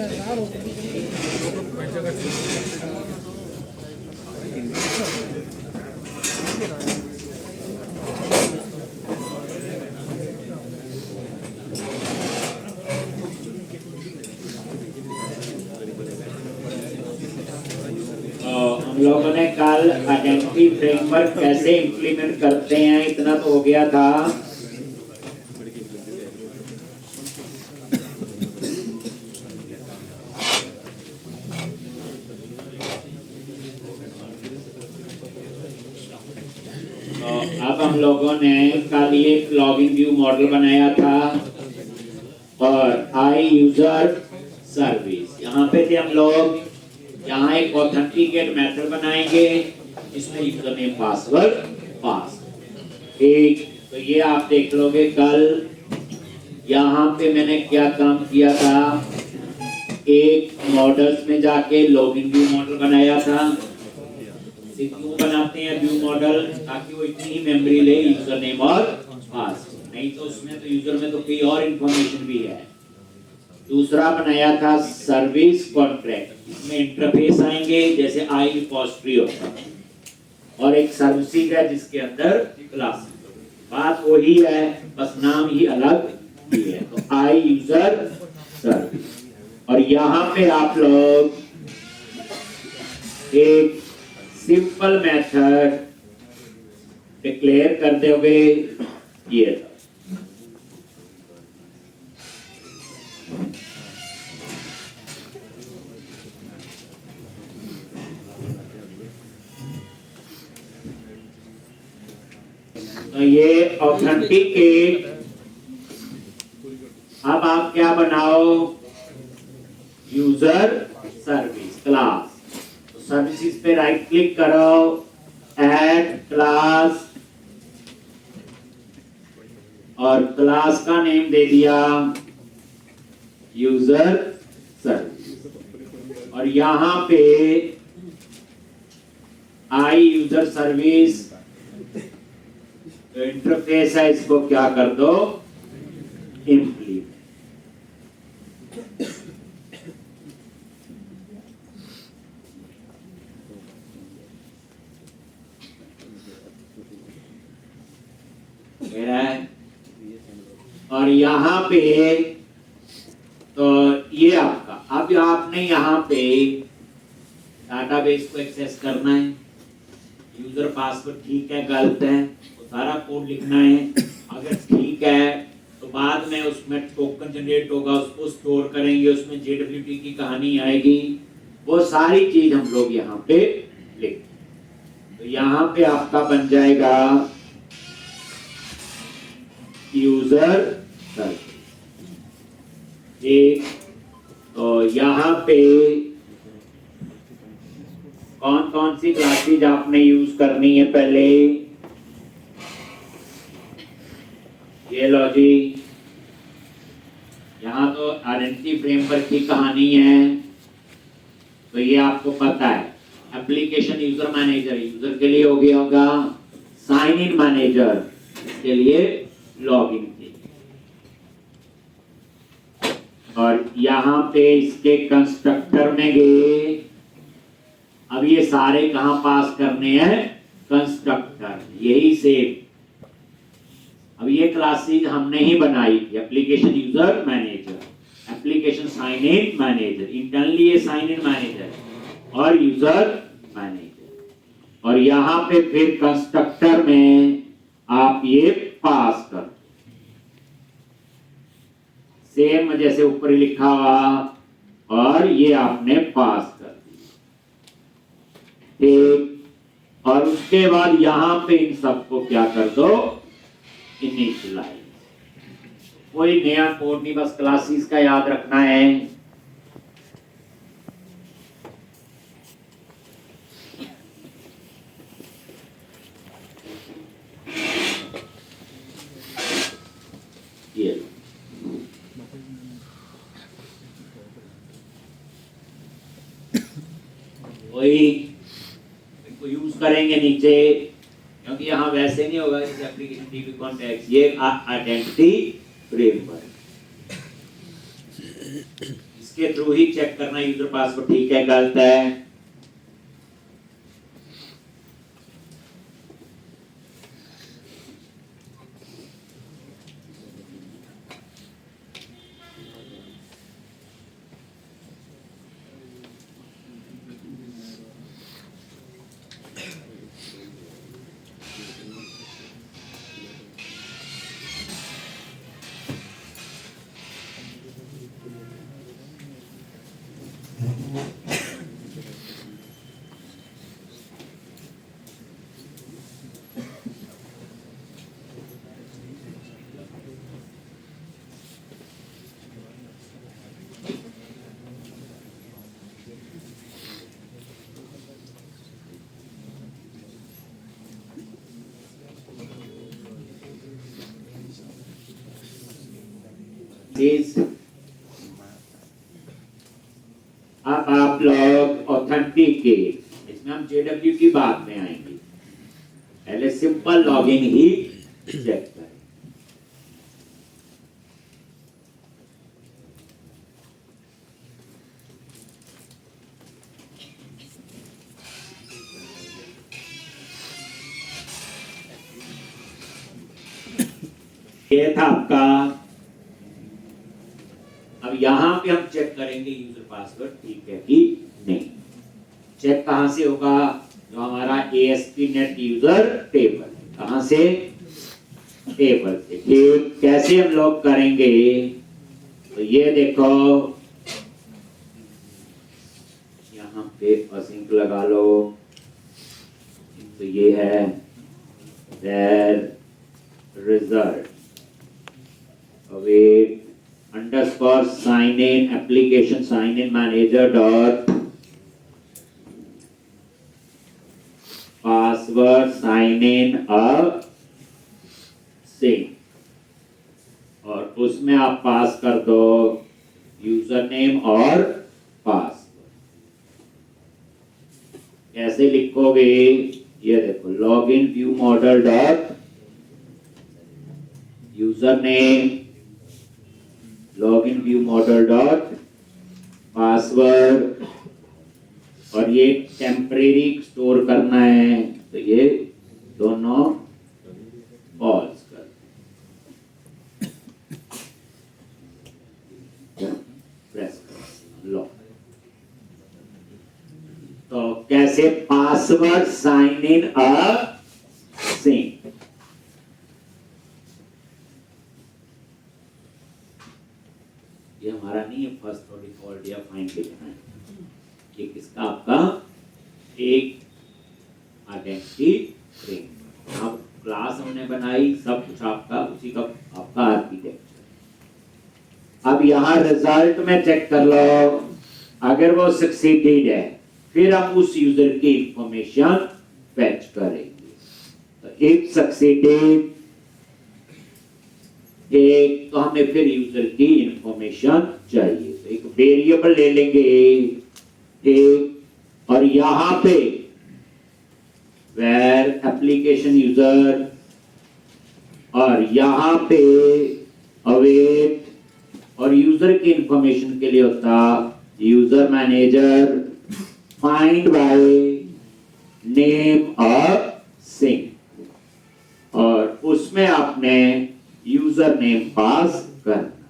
हम लोगों ने कल आइडेंटिटी फ्रेमवर्क कैसे इंप्लीमेंट करते हैं इतना तो हो गया था। अब हम लोगों ने कल ये लॉगिन व्यू मॉडल बनाया था और आई यूजर सर्विस यहाँ पे थे हम लोग। यहाँ एक ऑथेंटिकेट मेथड बनाएंगे इसमें यूजर नेम पासवर्ड पास। ठीक, तो ये आप देख लोगे कल यहाँ पे मैंने क्या काम किया था। एक मॉडल्स में जाके लॉगिन व्यू मॉडल बनाया था। क्यों बनाते हैं व्यू मॉडल? ताकि वो इतनी ही मेमोरी ले यूजर नेम और पासवर्ड, नहीं तो उसमें तो यूजर में तो कोई और इंफॉर्मेशन भी है। दूसरा बनाया था सर्विस कॉन्ट्रैक्ट, इसमें इंटरफेस आएंगे जैसे आई रिपोजिटरी होता है और एक सर्विस है जिसके अंदर क्लास। बात वही है बस नाम ही अलग ही है। तो आई यूजर सर्विस और यहाँ पे आप लोग एक सिंपल मेथड डिक्लेयर कर दोगे ये। तो ये ऑथेंटिकेट। अब आप क्या बनाओ? User service class. तो सर्विसेज पे राइट क्लिक करो, ऐड क्लास और क्लास का नेम दे दिया यूजर सर्विस और यहां पे आई यूजर सर्विस इंटरफेस है, इसको क्या कर दो? इम्प्लीमेंट। और यहाँ पे तो ये आपका, अब आपने यहाँ पे डाटाबेस को एक्सेस करना है। यूजर पासवर्ड ठीक है गलत है तो सारा कोड लिखना है। अगर ठीक है तो बाद में उसमें टोकन जनरेट होगा, उसको स्टोर करेंगे, उसमें JWT की कहानी आएगी, वो सारी चीज हम लोग यहाँ पे लिख। तो यहाँ पे आपका बन जाएगा यूजर सर्विस। ठीक, तो यहाँ पे कौन कौन सी क्लासेज आपने यूज करनी है पहले? ये लो जी, यहाँ तो आइडेंटिटी फ्रेमवर्क की कहानी है तो ये आपको पता है। एप्लीकेशन यूजर मैनेजर यूजर के लिए हो गया होगा, साइन इन मैनेजर के लिए लॉगिन के, और यहाँ पे इसके कंस्ट्रक्टर में गए। अब ये सारे कहां पास करने हैं? कंस्ट्रक्टर, यही सेम। अब ये क्लासेस हमने ही बनाई थी, application user manager, application sign in manager, internally ये साइन इन मैनेजर और यूजर मैनेजर। और यहाँ पे फिर कंस्ट्रक्टर में आप ये पास कर, सेम जैसे ऊपर लिखा हुआ, और ये आपने पास कर दिया। और उसके बाद यहां पे इन सबको क्या कर दो? इनिशियलाइज। कोई नया कोड नहीं, बस क्लासेस का याद रखना है। ये वही इनको यूज करेंगे नीचे, क्योंकि यहाँ वैसे नहीं होगा। इस एप्लीकेशन DB कॉन्टेक्स्ट, ये आइडेंटिटी फ्रेमवर्क। इसके थ्रू ही चेक करना यूजर पासवर्ड ठीक है गलत है। अब आप लोग ऑथेंटिकेट, इसमें हम JW की बात में आएंगे, पहले सिंपल लॉगिन ही चेक करें। ये था आपका। अब यहां पे हम चेक करेंगे यूजर पासवर्ड ठीक है कि नहीं। चेक कहां से होगा? जो हमारा ASP.NET यूजर टेबल, कहां से? टेबल से। ठीक, कैसे हम लॉग करेंगे? तो ये देखो, यहाँ पे असिंक लगा लो। तो ये है result await underscore sign in application sign in manager dot password sign in sync, और उसमें आप पास कर दो यूजर नेम और पासवर्ड। कैसे लिखोगे? ये देखो, login view model dot user name, login view model dot password, और ये टेम्परेरी स्टोर करना है, तो ये दोनों फॉल्स कर प्रेस कर लो। तो कैसे? Password sign in sync. ये हमारा नहीं है फर्स्ट और डिफॉल्ट या फाइंड लिखना है, ये किसका? आपका एक आइडेंटिटी फ्रेम। अब क्लास हमने बनाई, सब कुछ आपका उसी का आपका आर्किटेक्चर। अब यहाँ रिजल्ट में चेक कर लो, अगर वो सक्सीडेड है फिर हम उस यूजर की इंफॉर्मेशन फेच करेंगे। तो इफ सक्सीडेड एक, तो हमें फिर यूजर की इंफॉर्मेशन चाहिए, तो एक वेरिएबल ले लेंगे एक, और यहां पे वेर एप्लीकेशन यूजर, और यहां पे अवेट, और यूजर की इंफॉर्मेशन के लिए होता user manager find by name और सिंक, और उसमें आपने यूजर नेम पास करना।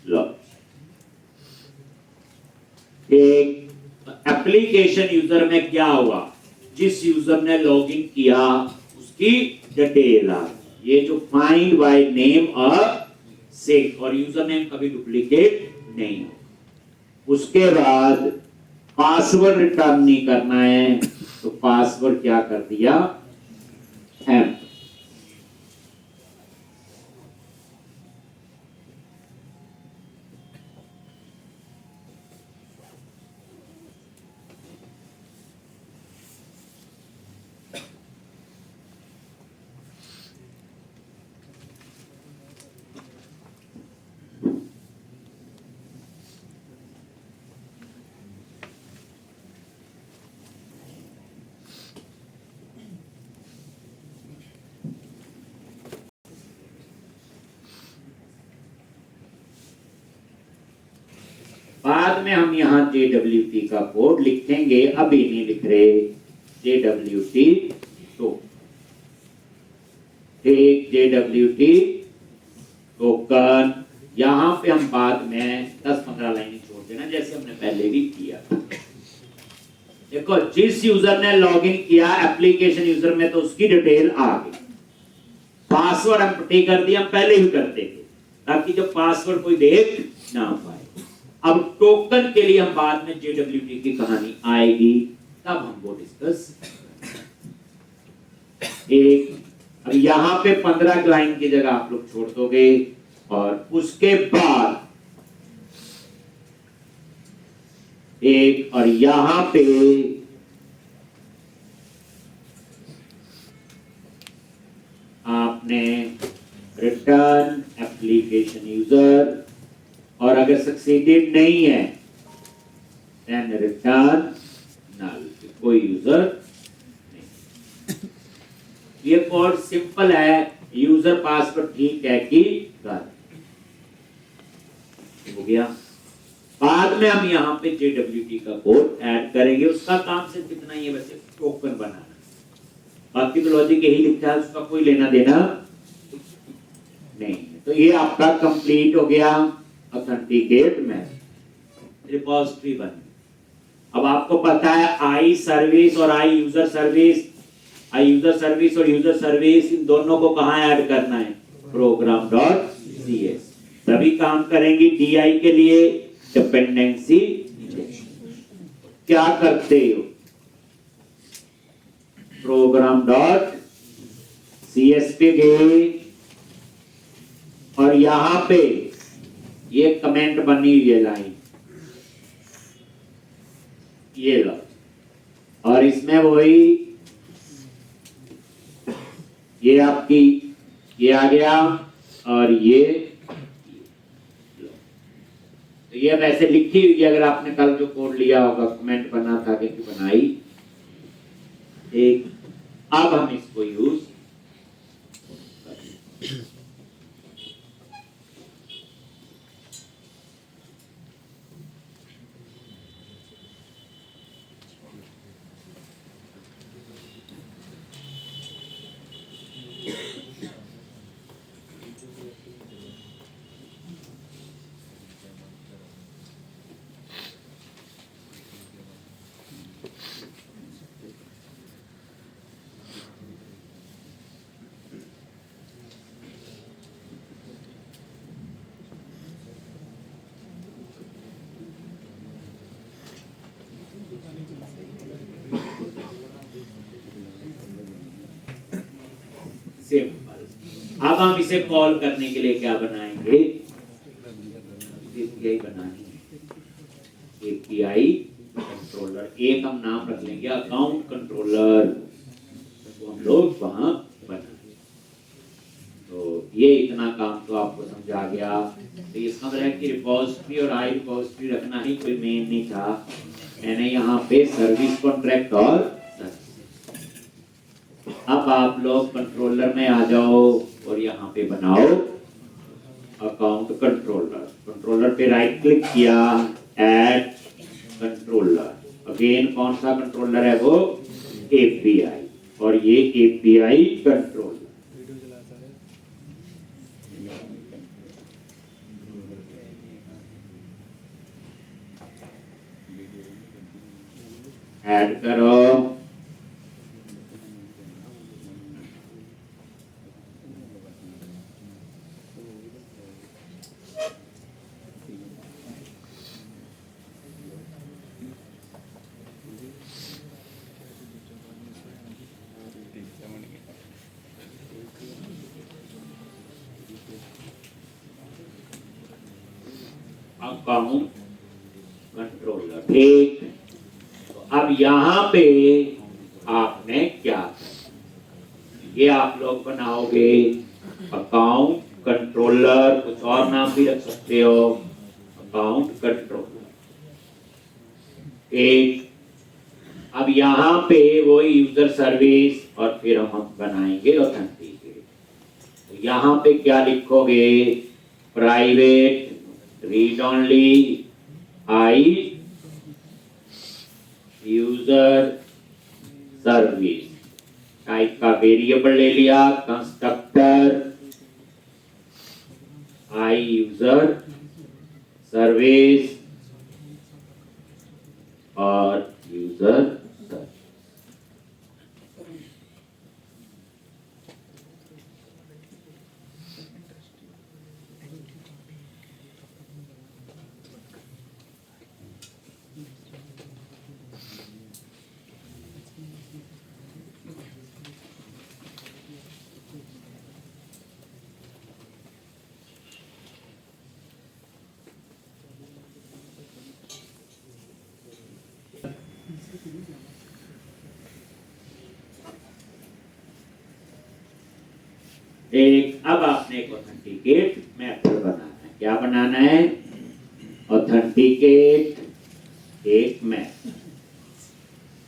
लो, एक एप्लीकेशन यूजर में क्या हुआ? जिस यूजर ने लॉगिन किया उसकी डिटेल आ, ये जो फाइंड बाय नेम और सिंक, और यूजर नेम कभी डुप्लीकेट नहीं हो। उसके बाद पासवर्ड रिटर्न नहीं करना है, तो पासवर्ड क्या कर दिया? एम। बाद में हम यहाँ JWT का कोड लिखेंगे, अभी नहीं लिख रहे। JWT टोकन, ठीक, JWT टोकन। यहाँ पे हम बाद में 10-15 लाइन छोड़ देना, जैसे हमने पहले भी किया था। देखो, जिस यूजर ने लॉगिन किया एप्लीकेशन यूजर में, तो उसकी डिटेल आ गई। पासवर्ड हम पुटी कर दिया, हम पहले ही करते थे, ताकि जब पासवर्ड कोई देख ना पाए। अब टोकन के लिए हम बाद में JWT की कहानी आएगी, तब हम वो डिस्कस। एक, अब यहाँ पे 15 लाइन की जगह आप लोग छोड़ दोगे, और उसके बाद एक, और यहां पे आपने रिटर्न एप्लीकेशन यूजर, और अगर सक्सीडेड नहीं है देन रिटर्न नल, कोई यूजर नहीं। ये कोड सिंपल है, यूजर पासवर्ड ठीक है कि गलत, हो गया। बाद में हम यहाँ पे JWT का कोड ऐड करेंगे। उसका काम सिर्फ इतना ही है, वैसे टोकन बनाना, बाकी तो लॉजिक यही लिखा है, उसका कोई लेना देना नहीं है। तो ये आपका कंप्लीट हो गया ऑथेंटिकेट में, रिपोजिटरी बन। अब आपको पता है आई सर्विस और आई यूजर सर्विस, आई यूजर सर्विस और यूजर सर्विस, इन दोनों को कहाँ ऐड करना है? program.cs। तभी काम करेंगी। DI के लिए डिपेंडेंसी क्या करते हो? program.cs पे गए, और यहां पे ये कमेंट बनी हुई है लाइन, ये लो, और इसमें वही ये आपकी ये आ गया, और ये तो ये वैसे लिखी हुई है। अगर आपने कल जो कोड लिया होगा, कमेंट बना था कि बनाई एक। अब हम इसको यूज सिंपल। अब हम इसे कॉल करने के लिए क्या बनाएंगे? API बनानी है, API कंट्रोलर। एक हम नाम रख लेंगे अकाउंट कंट्रोलर, तो हम लोग वहां बनाएंगे। तो ये इतना काम तो आपको समझा गया। तो इसका मतलब है कि रिपोजिटरी और आई रिपोजिटरी रखना ही कोई मेन नहीं था। मैंने यहाँ पे सर्विस कॉन्ट्रैक्ट और अब आप लोग कंट्रोलर में आ जाओ, और यहाँ पे बनाओ अकाउंट कंट्रोलर। कंट्रोलर पे राइट क्लिक किया, ऐड कंट्रोलर। अगेन कौन सा कंट्रोलर है? वो API, और ये API कंट्रोलर। ऐड करो, अकाउंट कंट्रोलर। ठीक, तो अब यहाँ पे आपने क्या करना? ये आप लोग बनाओगे अकाउंट कंट्रोलर, कुछ और नाम भी रख सकते हो, अकाउंट कंट्रोलर। ठीक, अब यहाँ पे वो यूजर सर्विस, और फिर हम बनाएंगे ऑथेंटिकेट। तो यहाँ पे क्या लिखोगे? Private read only I user service, type का वेरिएबल ले लिया, कंस्ट्रक्टर आई यूजर सर्विस और यूजर सर्विस। एक अब आपने एक ऑथेंटिकेट मेथड बनाना है। क्या बनाना है? ऑथेंटिकेट एक मेथड।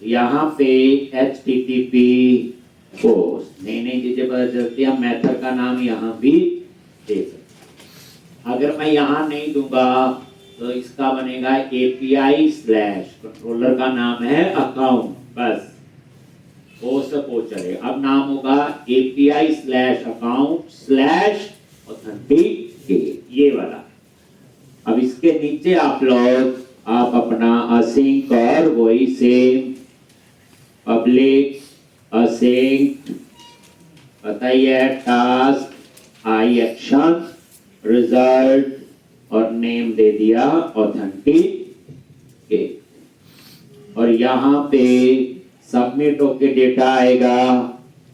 यहाँ पे HTTP पोस्ट नई चीजें पता चलती है। मेथड का नाम यहाँ भी दे सकते। अगर मैं यहाँ नहीं दूंगा तो इसका बनेगा API स्लैश, कंट्रोलर का नाम है अकाउंट, बस वो सब वो चले। अब नाम होगा API slash account slash authenticate, ये वाला। अब इसके नीचे आप अपना असिंक और वही सेम पब्लिक असिंक, बताइए टास्क आई एक्शन रिजल्ट और नेम दे दिया ऑथेंटिकेट। और यहाँ पे सबमिट होके डेटा आएगा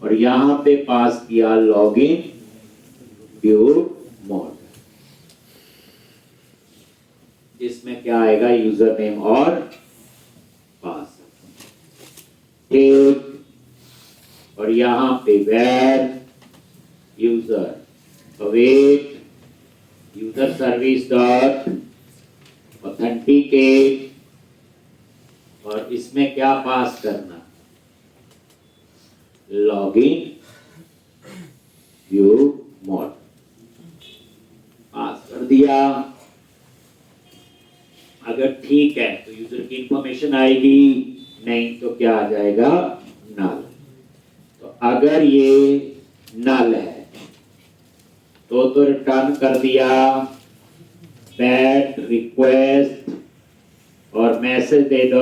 और यहाँ पे पास किया लॉगिन व्यू मोड, जिसमें क्या आएगा यूजर नेम और पासवर्ड। और यहाँ पे where user await user service dot authenticate, और इसमें क्या पास करना, लॉगिन व्यू मोड पास कर दिया। अगर ठीक है तो यूजर की इंफॉर्मेशन आएगी, नहीं तो क्या आ जाएगा, नल। तो अगर ये नल है तो रिटर्न कर दिया बैड रिक्वेस्ट और मैसेज दे दो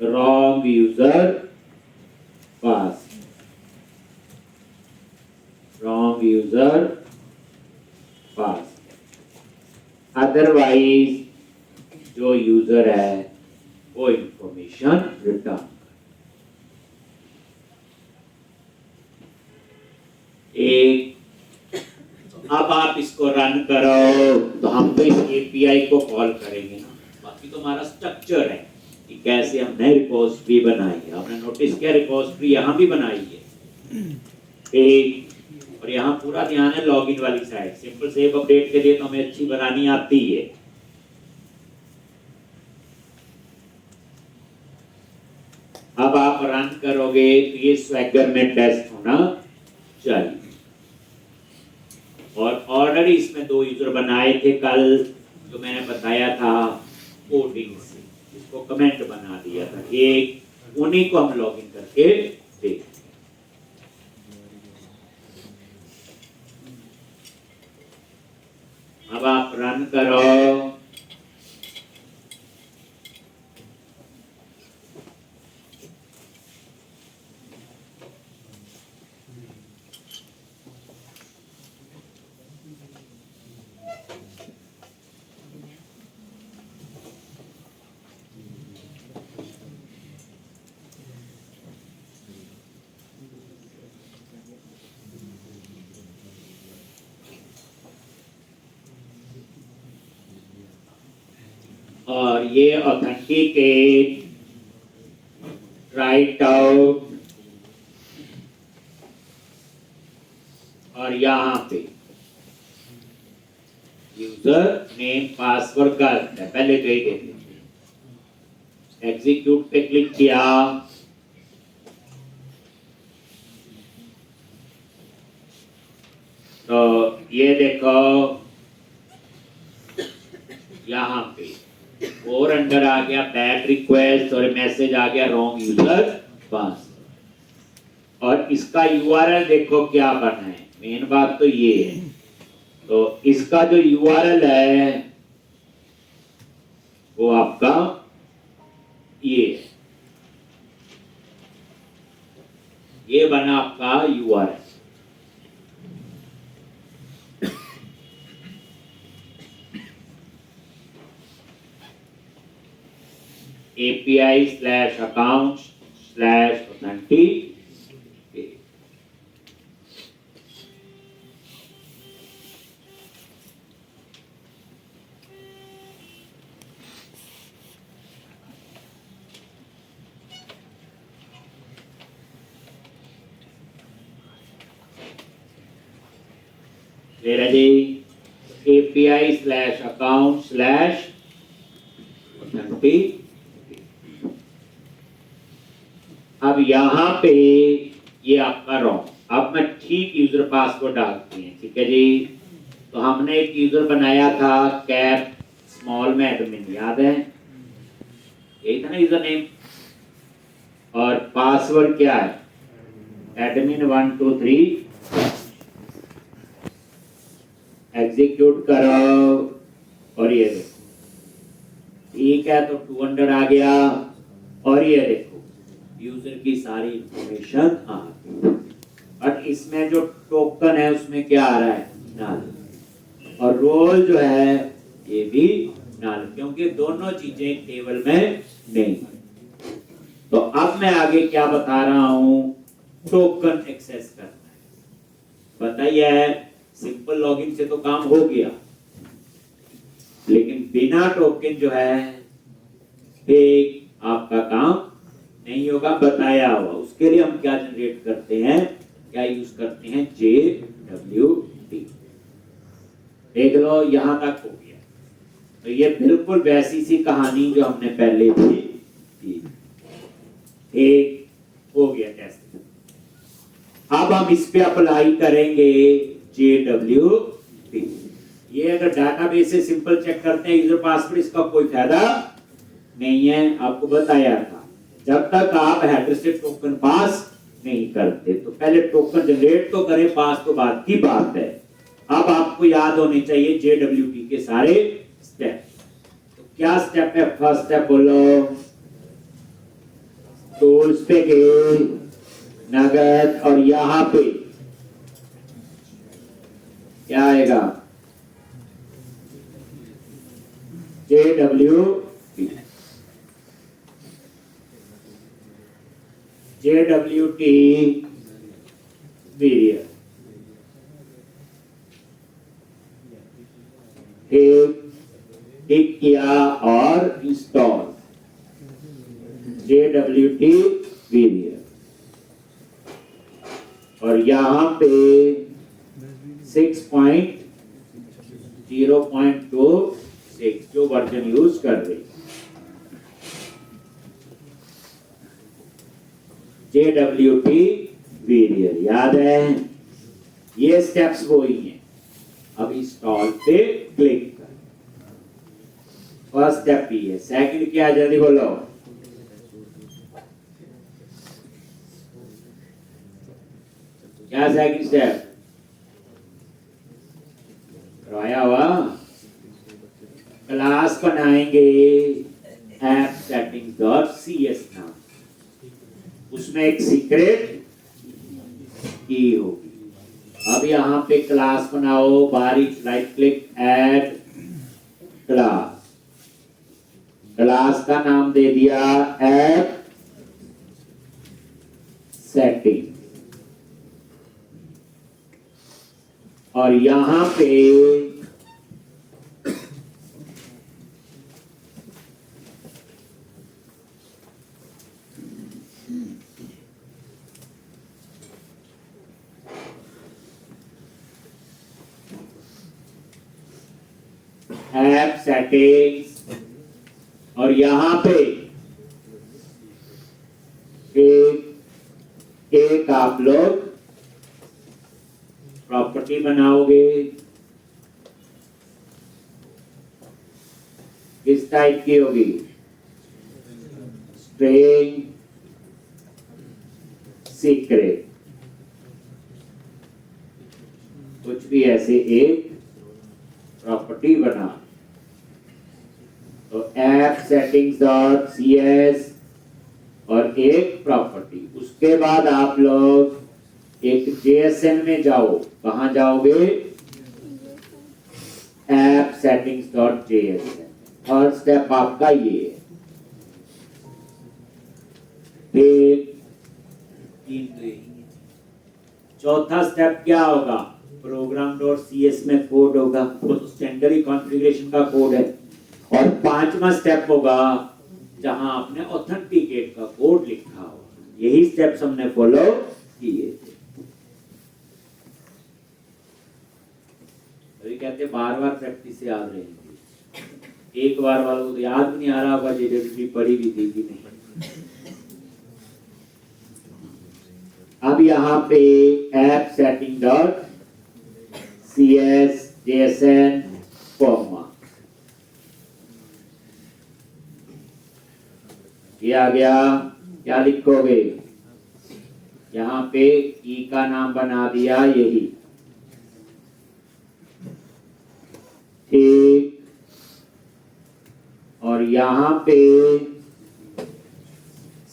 रॉन्ग यूजर पास, रॉन्ग यूजर पास। अदरवाइज जो यूजर है वो इंफॉर्मेशन रिटर्न। एक अब आप इसको रन करो तो हम तो इस API को कॉल करेंगे ना, बाकी तो हमारा स्ट्रक्चर है कि कैसे हमने रिपोजिटरी बनाई है। आपने नोटिस किया रिपोजिटरी यहाँ भी बनाई है एक, और यहाँ पूरा ध्यान है लॉगिन वाली साइड। सिंपल सेव अपडेट के लिए तो हमें अच्छी बनानी आती है। अब आप रन करोगे तो ये स्वैगर में टेस्ट होना चाहिए। और ऑलरेडी इसमें 2 यूजर बनाए थे कल, जो मैंने बताया था कोडिंग से, इसको कमेंट बना दिया था एक, उन्हीं को हम लॉगिन करके देख। अब आप रन करो। और ये ऑथेंटिकेट राइट आउट, और यहाँ पे यूजर नेम पासवर्ड गलत है, पहले तो ही देते। एग्जीक्यूट पे क्लिक किया तो ये देखो यहाँ पे और अंदर आ गया बैड रिक्वेस्ट और मैसेज आ गया रॉन्ग यूजर पास। और इसका यूआरएल देखो क्या बना है, मेन बात तो ये है। तो इसका जो यूआरएल है वो आपका ये है, ये बना आपका यूआरएल। API/accounts/authenticate। API/account/authenticate। अब यहाँ पे ये आपका रॉन्ग, अब मैं ठीक यूजर पासवर्ड डालते हैं, ठीक है जी। तो हमने एक यूजर बनाया था कैप स्मॉल में एडमिन, याद है, यही था ना यूजर नेम। और पासवर्ड क्या है, एडमिन 1 2 3। एग्जीक्यूट करो और ये देखो ठीक है, तो 200 आ गया। और ये देखो यूजर की सारी इंफॉर्मेशन आ गई, बट इसमें जो टोकन है उसमें क्या आ रहा है, नल। और रोल जो है ये भी नल, क्योंकि दोनों चीजें एक टेबल में नहीं। तो अब मैं आगे क्या बता रहा हूं, टोकन एक्सेस करना है। बताइए, सिंपल लॉगिन से तो काम हो गया, लेकिन बिना टोकन जो है एक आपका काम नहीं होगा, बताया हुआ। उसके लिए हम क्या जनरेट करते हैं, क्या यूज करते हैं, JWT। देख लो यहां तक हो गया। तो ये बिल्कुल वैसी सी कहानी जो हमने पहले भी की। एक हो गया टेस्ट। अब हम इस पे अप्लाई करेंगे JWT। ये अगर डाटाबेस से सिंपल चेक करते हैं यूजर पासवर्ड, इसका कोई फायदा नहीं है, आपको बताया था। जब तक आप हेडर से टोकन पास नहीं करते, तो पहले टोकन जनरेट तो करें, पास तो बात की बात है। अब आपको याद होने चाहिए JWT के सारे स्टेप। तो क्या स्टेप है, फर्स्ट स्टेप बोलो, टूल्स पे गए, नगद, और यहां पे क्या आएगा, JWT। JWT वेरिएबल टिक किया और इंस्टॉल JWT वेरिएबल। और यहां पे 6.0.26 जो वर्जन यूज कर रहे, JWT वेरिएबल, याद है, ये स्टेप्स वो ही हैं। अब इंस्टॉल पे क्लिक कर, फर्स्ट स्टेप ही है। सेकंड क्या है, जल्दी बोलो, क्या सेकंड स्टेप करवाया हुआ, क्लास बनाएंगे appsettings.cs नाम, उसमें एक सीक्रेट की होगी। अब यहां पे क्लास बनाओ, बारीक right click, add class, class का नाम दे दिया ऐप सेटिंग। और यहां पे ऐप सेटिंग्स, और यहां पे एक आप लोग प्रॉपर्टी बनाओगे, किस टाइप की होगी? स्ट्रिंग सीक्रेट, कुछ भी ऐसे एक प्रॉपर्टी बना। तो app settings dot C S और एक प्रॉपर्टी। उसके बाद आप लोग एक JSN में जाओ। कहां जाओगे? App settings dot JSN। Third step आपका ये है। फिर चौथा स्टेप क्या होगा? प्रोग्राम डॉट सी एस में कोड होगा, वो तो स्टैंडर्ड कॉन्फ़िगरेशन का कोड है। और पांचवा स्टेप होगा जहां आपने ऑथेंटिकेट का कोड लिखा होगा। यही स्टेप्स हमने फॉलो किए थे। अभी कहते बार बार प्रैक्टिस से याद रहेंगे। एक बार वालों को तो याद भी नहीं आ रहा होगा JWT पढ़ी भी थी कि नहीं। अब यहाँ पे app setting dot CS JSN comma ये आ गया। क्या लिखोगे? यहाँ पे की का नाम बना दिया यही। ठीक। और यहाँ पे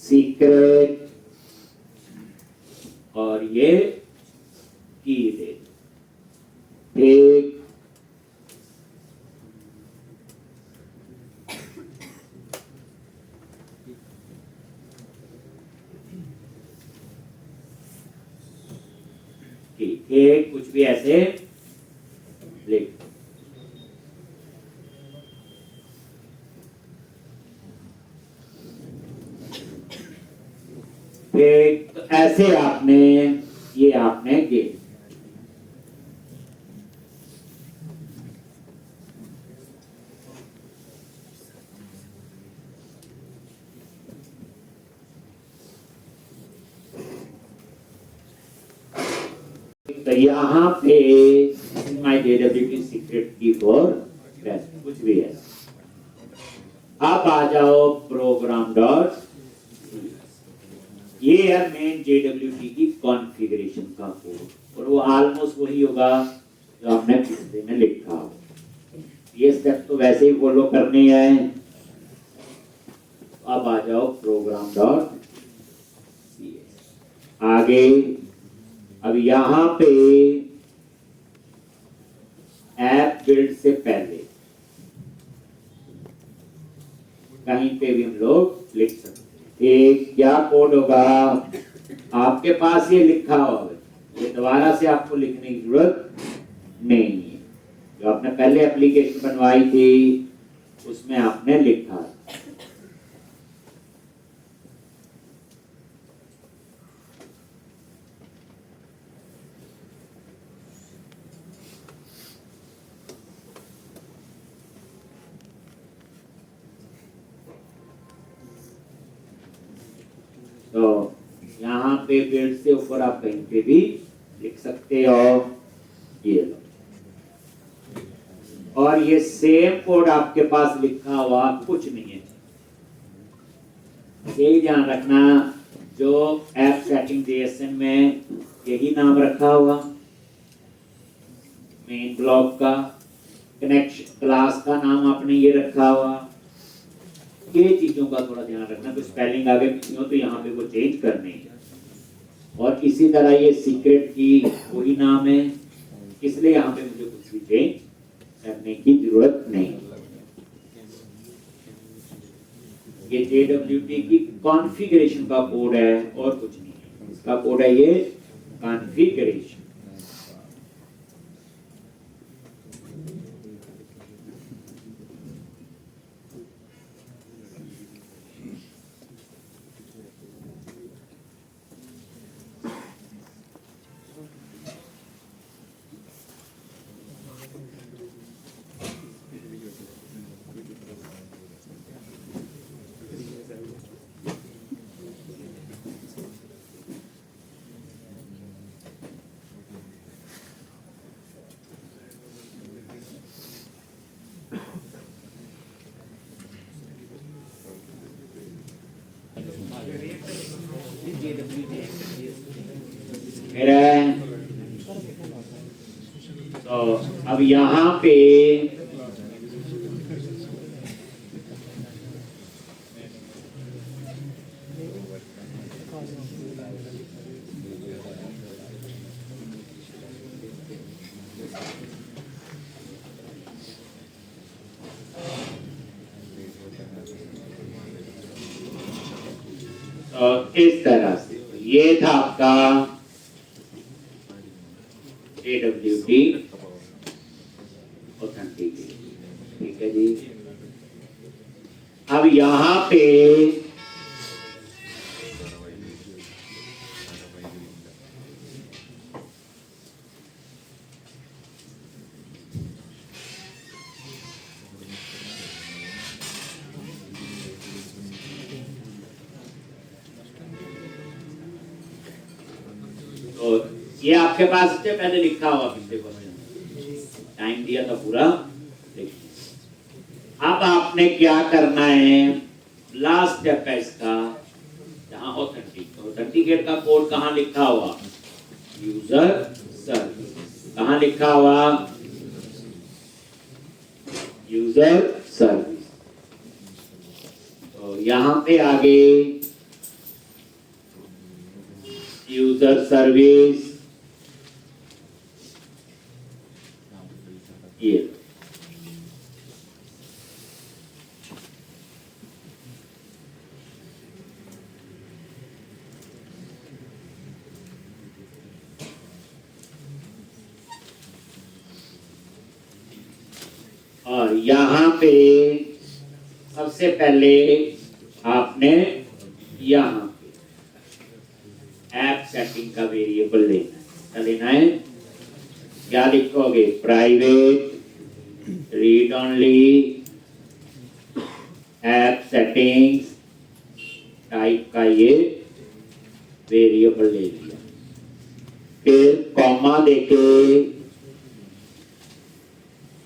सीक्रेट और ये की दे। ठीक। ठीक, कुछ भी ऐसे लिख। तो ऐसे आपने ये आपने गेट। तो यहाँ पे माई JWT सीक्रेट की फॉर कुछ भी है। आप आ जाओ प्रोग्राम डॉट, ये है मेन JWT की कॉन्फ़िगरेशन का कोड। और वो ऑलमोस्ट वही होगा जो हमने पिछले में लिखा हो। ये स्टेप तो वैसे ही फॉलो करने हैं। अब आ जाओ प्रोग्राम डॉट आगे। अब यहाँ पे ऐप बिल्ड से पहले कहीं पे भी हम लोग लिख सकते हैं। एक क्या कोड होगा? आपके पास ये लिखा होगा, ये दोबारा से आपको लिखने की जरूरत नहीं है। जो आपने पहले एप्लीकेशन बनवाई थी उसमें आपने लिखा। तो यहाँ पे बिल्ड से ऊपर आप कहीं पे भी लिख सकते हो। ये लो। और ये सेम कोड आपके पास लिखा हुआ कुछ नहीं है। यही ध्यान रखना, जो ऐप सेटिंग JSN में यही नाम रखा हुआ, मेन ब्लॉक का कनेक्शन क्लास का नाम आपने ये रखा हुआ। ये चीजों का थोड़ा ध्यान रखना, कोई स्पेलिंग आगे पीछे हो तो यहाँ पे वो चेंज करने हैं। और इसी तरह ये सीक्रेट की वही नाम है, इसलिए यहाँ पे मुझे कुछ भी चेंज करने की जरूरत नहीं। ये JWT की कॉन्फ़िगरेशन का कोड है और कुछ नहीं है। इसका कोड है ये कॉन्फ़िगरेशन। यहाँ पे इस तरह से ये था आपका AWT ऑथेंटिकेशन, ठीक है जी। अब यहाँ पे तो ये आपके पास से पहले लिखा हुआ पिछले क्वेश्चन, टाइम दिया था पूरा। अब आपने क्या करना है, लास्ट स्टेप है इसका, जहां ऑथेंटिकेट का कोड कहां लिखा हुआ, यूजर सर्विस, कहां लिखा हुआ, यूजर सर्विस। तो यहां पे आगे यूजर सर्विस, ये और यहां पे सबसे पहले आपने यहां ऐप सेटिंग का वेरिएबल लेना है। क्या लेना है, क्या लिखोगे, private read only app settings type का ये वेरिएबल ले लिया, फिर कॉमा देके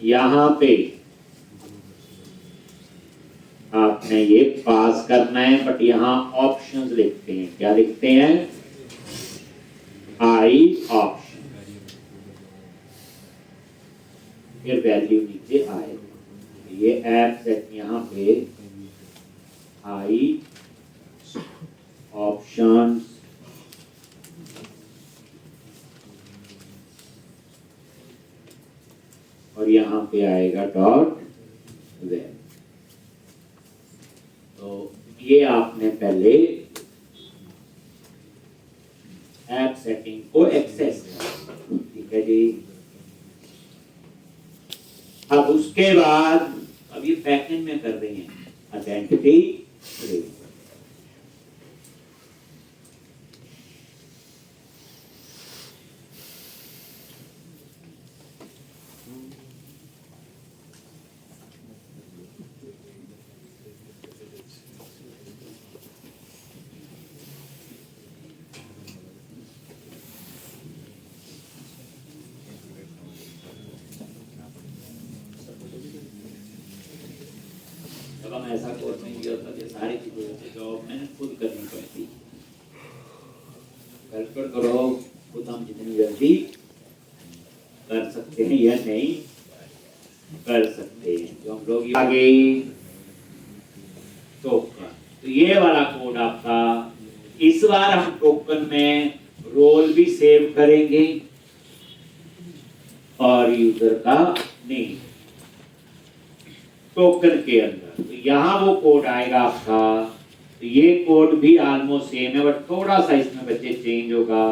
यहां पे आपने ये पास करना है, बट यहां ऑप्शंस लिखते हैं, क्या लिखते हैं, आई ऑप्शन, फिर वैल्यू नीचे आए, ये ऐप सेट यहाँ पे आई ऑप्शन, और यहाँ पे आएगा डॉट वेब। तो ये आपने पहले ऐप सेटिंग को एक्सेस किया, ठीक है जी। अब उसके बाद अब ये बैकएंड में कर रहे हैं आइडेंटिटी, हम ऐसा कोर्स नहीं किया था कि सारी चीजें जॉब मैंने खुद करनी पड़ती, कैलकुलेट करो खुद हम जितनी जल्दी कर सकते हैं या नहीं कर सकते हैं। जो हम लोग आगे टोकन, तो ये वाला कोड आपका, इस बार हम टोकन में रोल भी सेव करेंगे और यूजर का नेम टोकन के अंदर, तो यहाँ वो कोड आएगा आपका। तो ये कोड भी ऑलमोस्ट सेम है, बट थोड़ा सा इसमें बच्चे चेंज होगा।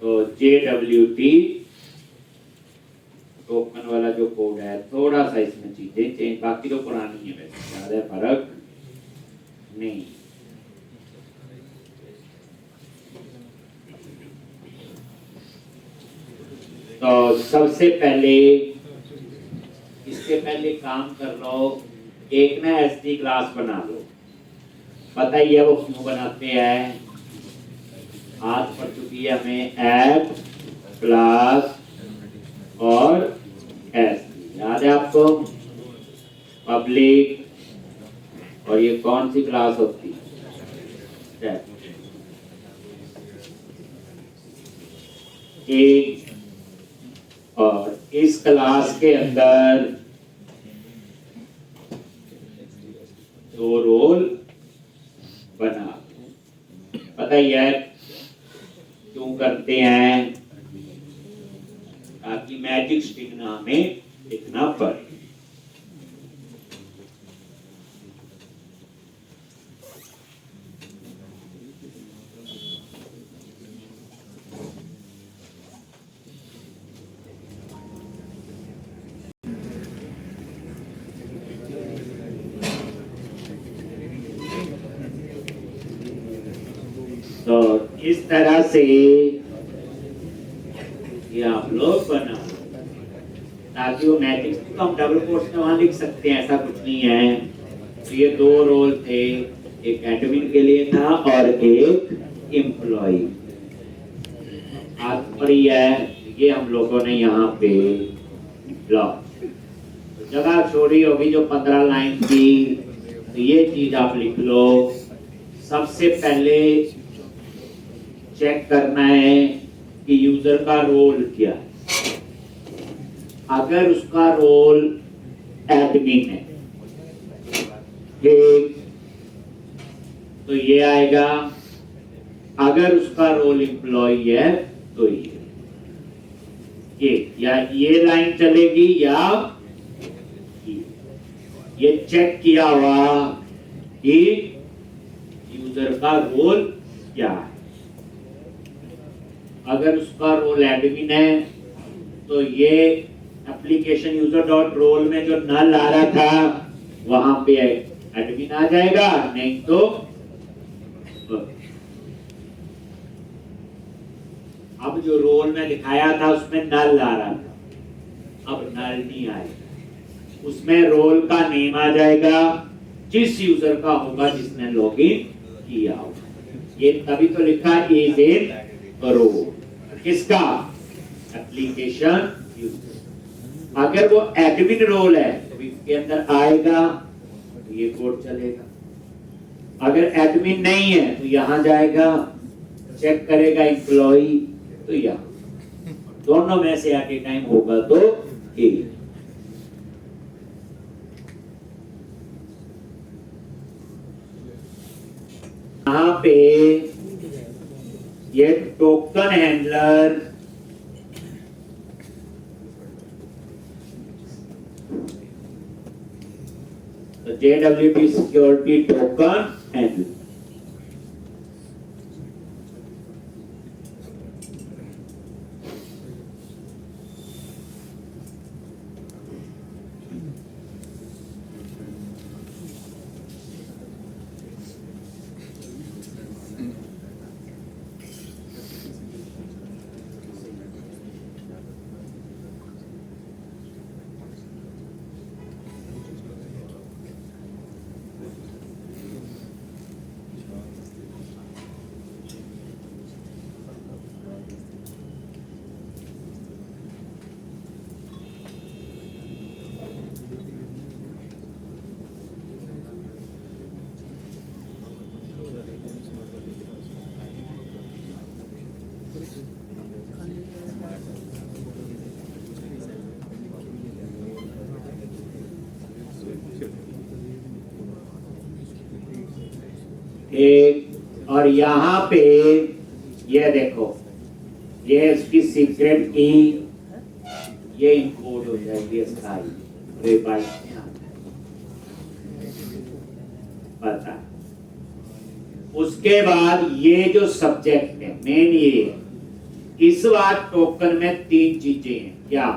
तो JWT टोकन वाला जो कोड है, थोड़ा सा इसमें चीजें चेंज, बाकी तो पुरानी है, वैसे ज्यादा फर्क नहीं। तो सबसे पहले इसके पहले काम कर लो, एक ना SD क्लास बना लो। पता ही है वो क्यों बनाते हैं, आज पढ़ चुकी है हमें ऐप क्लास और SD, याद है आपको, पब्लिक और ये कौन सी क्लास होती है? एक, और इस क्लास के अंदर दो रोल बना। पता ही है क्यों करते हैं? ताकि मैजिक स्ट्रिंग ना हमें लिखना पड़े। तो इस तरह से ये आप लोग बना, ताकि वो मैजिक को हम डबल कोट्स में वहां लिख सकते हैं, ऐसा कुछ नहीं है। तो ये दो रोल थे, एक एडमिन के लिए था और एक एम्प्लॉय। तात्पर्य है ये हम लोगों ने यहाँ पे ब्लॉक जगह छोड़ी होगी जो 15 लाइन की। तो ये चीज आप लिख लो। सबसे पहले चेक करना है कि यूजर का रोल क्या है। अगर उसका रोल एडमिन है, ठीक, तो ये आएगा। अगर उसका रोल एम्प्लॉय है तो ये या ये लाइन चलेगी या ये चेक किया हुआ कि यूजर का रोल क्या है। अगर उसका रोल एडमिन है तो ये एप्लीकेशन यूजर डॉट रोल में जो नल आ रहा था वहां पे एडमिन आ जाएगा, नहीं तो अब जो रोल में दिखाया था उसमें नल आ रहा था, अब नल नहीं आएगा। उसमें रोल का नेम आ जाएगा जिस यूजर का होगा जिसने लॉगिन किया होगा। ये तभी तो लिखा इज इन रोल, किसका? Application user. अगर वो एडमिन रोल है तो इसके अंदर आएगा, तो ये कोड चलेगा। अगर एडमिन नहीं है तो यहां जाएगा, चेक करेगा एम्प्लॉय, तो यहाँ दोनों में से एट ए टाइम होगा तो ए। यहाँ पे ये टोकन हैंडलर तो JWT सिक्योरिटी टोकन हैंडलर। एक और यहाँ पे ये देखो, ये इसकी सीक्रेट की ये इंपोर्ट हो जाएगी सारी पता। उसके बाद ये जो सब्जेक्ट है मेन, ये इस बार टोकन में 3 चीजें हैं। क्या?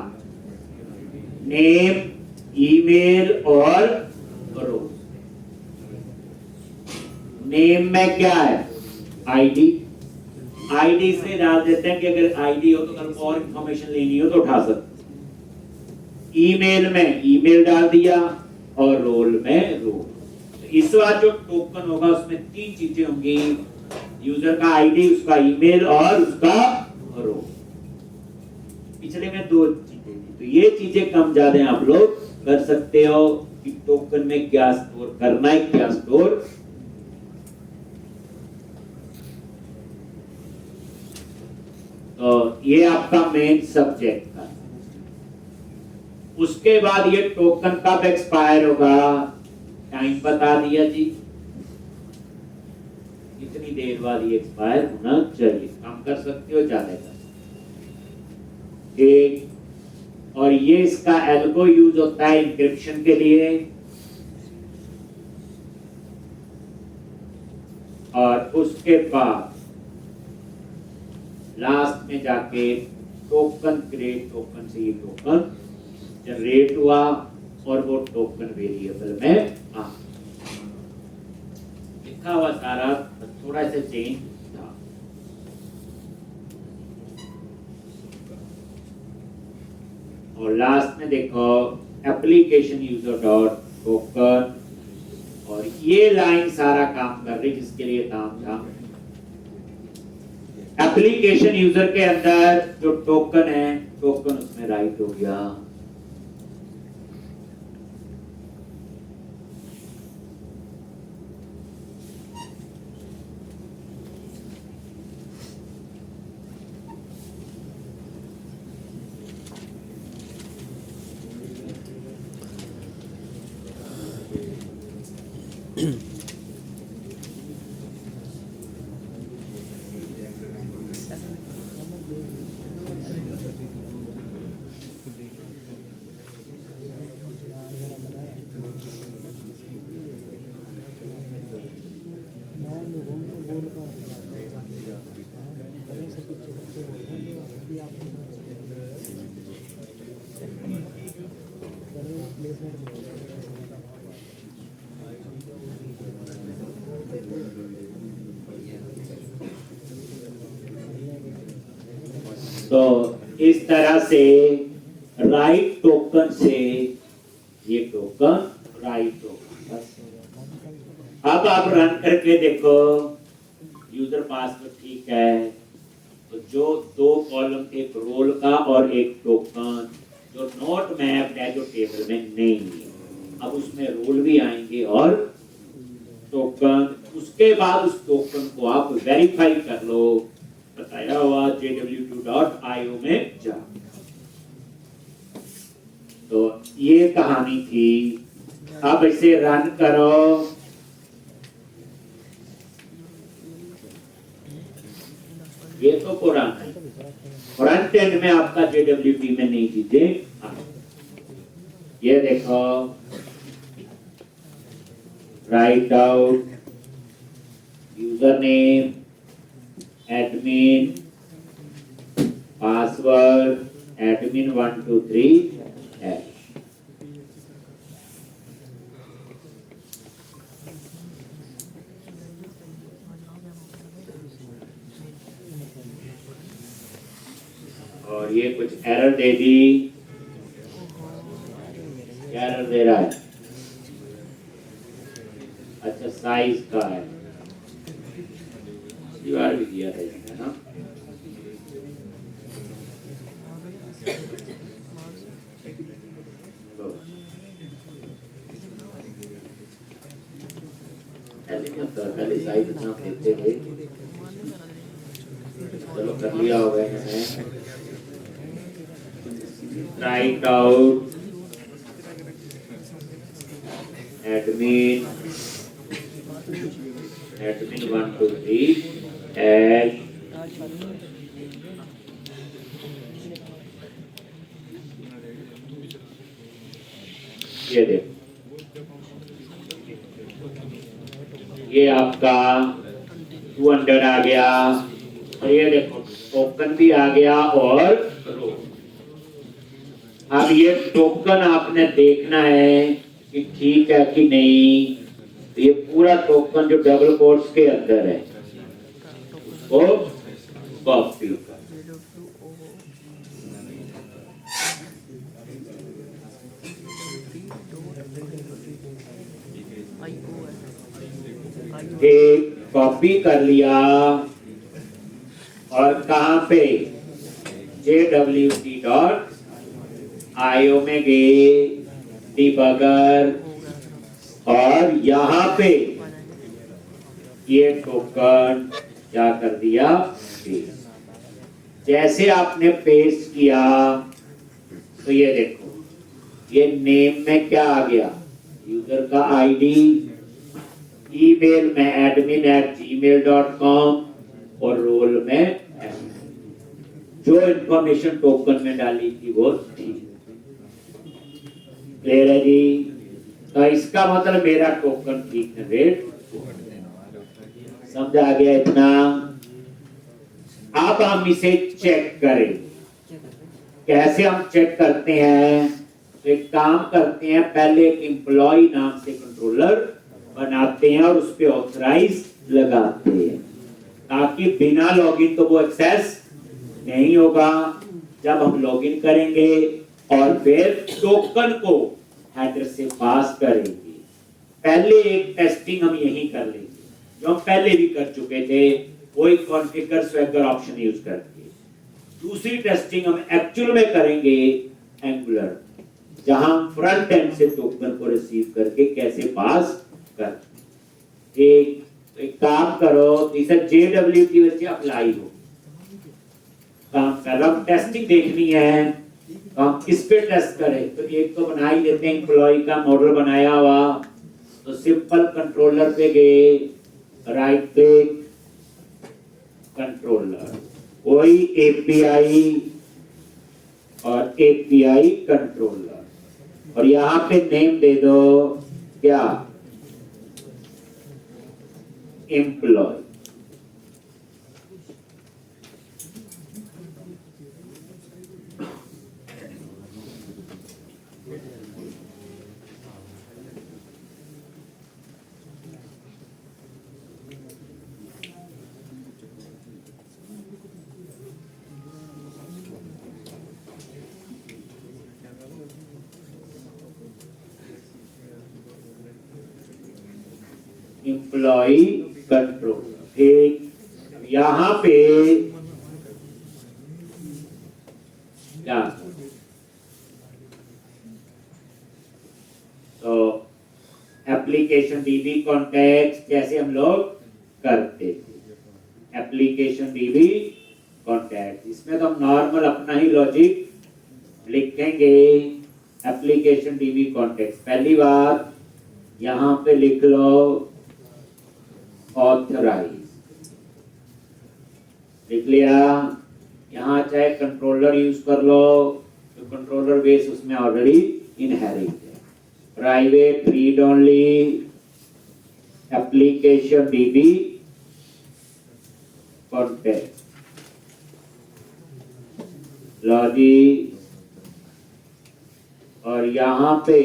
नेम, ईमेल और रोल। नेम में क्या है? आईडी। आईडी से डाल देते हैं कि अगर आईडी हो तो कल और इंफॉर्मेशन लेनी हो तो उठा सकते। ईमेल में ईमेल डाल दिया और रोल में रोल। तो इस बार जो टोकन होगा उसमें 3 चीजें होंगी, यूजर का आईडी, उसका ईमेल और उसका रोल। पिछले में 2 चीजें थी, तो ये चीजें कम ज्यादा आप लोग कर सकते हो। कि टोकन में क्या स्टोर करना है, क्या स्टोर। तो ये आपका मेन सब्जेक्ट था। उसके बाद ये टोकन कब एक्सपायर होगा, टाइम बता दिया जी, इतनी देर बाद ये एक्सपायर होना चाहिए। काम कर सकते हो, ज्यादा कर एक। और ये इसका एल्गो यूज होता है इंक्रिप्शन के लिए, और उसके बाद लास्ट में जाके टोकन क्रिएट, टोकन से ये टोकन जनरेट हुआ और वो टोकन वेरिएबल में आ लिखा हुआ सारा, थोड़ा सा चेंज था। और लास्ट में देखो एप्लीकेशन यूजर डॉट टोकन, और ये लाइन सारा काम कर रही जिसके लिए काम था। एप्लीकेशन यूजर के अंदर जो टोकन है, टोकन उसमें राइट हो गया। तो इस तरह से राइट टोकन से ये टोकन राइट टोकन। अब आप रन करके देखो, यूजर पासवर्ड ठीक है, तो जो दो कॉलम, एक रोल का और एक टोकन जो नॉट मैप्ड है, जो टेबल में नहीं है, अब उसमें रोल भी आएंगे और टोकन। उसके बाद उस टोकन को आप वेरीफाई कर लो, बताया हुआ jw2.io में जा। तो ये कहानी थी। अब इसे रन करो। ये तो पुराना है, फ्रंट एंड में आपका JWT में नहीं चीजें। ये देखो, right out user name, admin, password admin 123 है। और ये कुछ एरर दे दी, क्या एरर दे रहा है? अच्छा, साइज का है, दीवार भी दिया था इसमें ना। पहले साइज इतना देते थे, चलो कर लिया होगा मैंने। राइट आउट एडमिन 123 हैश ये देखो, ये आपका 200 आ गया, और ये देखो टोकन भी आ गया और रो। अब ये टोकन आपने देखना है कि ठीक है कि नहीं। तो ये पूरा टोकन जो डबल कोट्स के अंदर है वो कॉपी कर, कॉपी कर लिया, और कहां पे jwt.io में गए, डिबगर और यहाँ पे ये टोकन क्या कर दिया, पेस्ट। जैसे आपने पेस्ट किया तो ये देखो, ये नेम में क्या आ गया, यूजर का आईडी, ईमेल में admin@gmail.com और रोल में जो इंफॉर्मेशन टोकन में डाली थी वो थी। क्लियर है जी? तो इसका मतलब मेरा टोकन ठीक जनरेट, समझ आ गया इतना? अब हम इसे चेक करें। कैसे हम चेक करते हैं? तो एक काम करते हैं, पहले एक एम्प्लॉय नाम से कंट्रोलर बनाते हैं और उस पे ऑथराइज लगाते हैं, ताकि बिना लॉगिन तो वो एक्सेस नहीं होगा। जब हम लॉगिन करेंगे और फिर टोकन को हेडर से पास करेंगे, पहले एक टेस्टिंग हम यही कर लेंगे जो हम पहले भी कर चुके थे, वही कॉन्फ़िगर स्वैगर ऑप्शन यूज करके। दूसरी टेस्टिंग हम एक्चुअल में करेंगे एंगुलर, जहां फ्रंट एंड से टोकन को रिसीव करके कैसे पास कर। एक काम करो, इसे JWT वैसे अप्लाई हो, काम कर, अब टेस्टिंग देखनी है तो हम किस पे टेस्ट करें? तो एक तो बना ही देते हैं, एम्प्लॉय का मॉडल बनाया हुआ, तो सिंपल कंट्रोलर पे गए, राइट क्लिक, कंट्रोलर, कोई API और API कंट्रोलर, और यहाँ पे नेम दे दो क्या, एम्प्लॉय। एम्प्लॉय कंट्रोलर, ठीक। यहां पे क्या, तो एप्लीकेशन DB कॉन्टेक्स्ट जैसे हम लोग करते थे, एप्लीकेशन DB कॉन्टेक्ट, इसमें तो हम नॉर्मल अपना ही लॉजिक लिखेंगे। एप्लीकेशन DB कॉन्टेक्स्ट, पहली बात यहां पे लिख लो ऑथराइज, लिख लिया। यहाँ चाहे कंट्रोलर यूज कर लो, तो कंट्रोलर बेस उसमें ऑलरेडी इनहेरिट है। Private read only, application DB context, logic, और यहाँ पे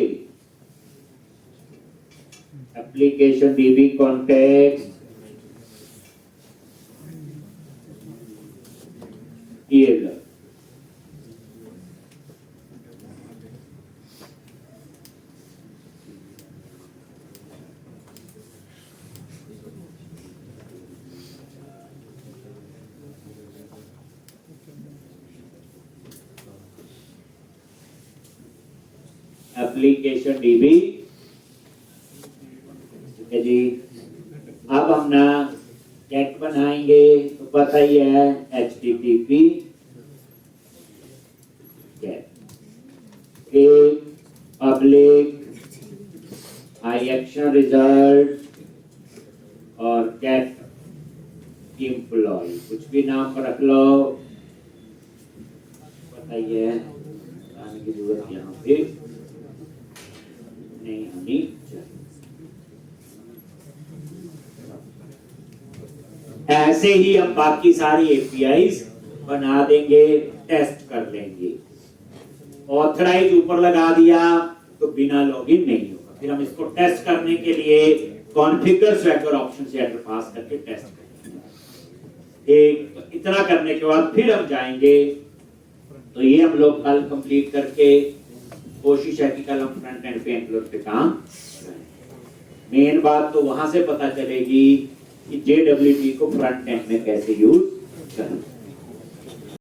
एप्लीकेशन DB कॉन्टेक्स्ट, ये लो, एप्लीकेशन DB है जी। अब हम ना गेट बनाएंगे, तो पता ही है HTTP गेट, पब्लिक आई एक्शन रिजल्ट और गेट एम्प्लॉय, कुछ भी नाम पर रख लो, पता ही है, आने की जरूरत यहाँ पे नहीं होनी चाहिए। ऐसे ही हम बाकी सारी APIs बना देंगे, टेस्ट कर लेंगे। ऑथराइज ऊपर लगा दिया तो बिना लॉगिन नहीं होगा। फिर हम इसको टेस्ट करने के लिए कॉन्फ़िगर स्वैगर ऑप्शन से हेडर पास करके टेस्ट करेंगे। एक इतना करने के बाद फिर हम जाएंगे, तो ये हम लोग कल कंप्लीट करके कोशिश है कि कल हम फ्रंट एंड पे एंगुलर पे काम करें। मेन बात तो वहां से पता चलेगी कि JWT को फ्रंट एंड में कैसे यूज करना।